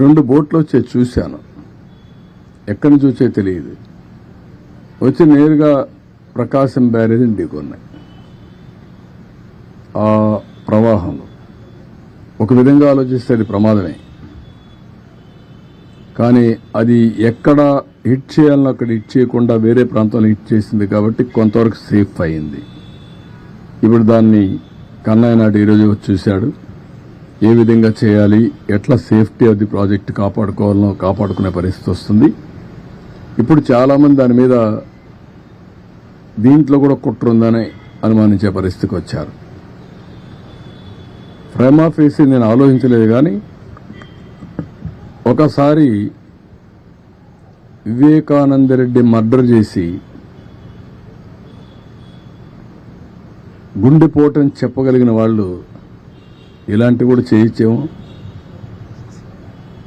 2 బోట్లు వచ్చే చూశాను. ఎక్కడి నుంచి వచ్చే తెలియదు. వచ్చి నేరుగా ప్రకాశం బ్యారేజీని ఢీకొన్నాయి. ఆ ప్రవాహంలో ఒక విధంగా ఆలోచిస్తే అది ప్రమాదమే. కానీ అది ఎక్కడ హిట్ చేయాలనో అక్కడ హిట్ చేయకుండా వేరే ప్రాంతంలో హిట్ చేసింది కాబట్టి కొంతవరకు సేఫ్ అయింది. ఇప్పుడు దాన్ని కన్నయ్య నాయుడు ఈరోజు చూశాడు. ఏ విధంగా చేయాలి, ఎట్లా సేఫ్టీ ఆఫ్ ది ప్రాజెక్ట్ కాపాడుకోవాలనో కాపాడుకునే పరిస్థితి వస్తుంది. ఇప్పుడు చాలామంది దాని మీద దీంట్లో కూడా కుట్ర ఉందని అనుమానించే పరిస్థితికి వచ్చారు. ప్రైమా ఫేసి నేను ఆలోచించలేదు, కానీ ఒకసారి వివేకానందరెడ్డి మర్డర్ చేసి గుండెపోటని చెప్పగలిగిన వాళ్ళు ఇలాంటివి కూడా చేయించేమో.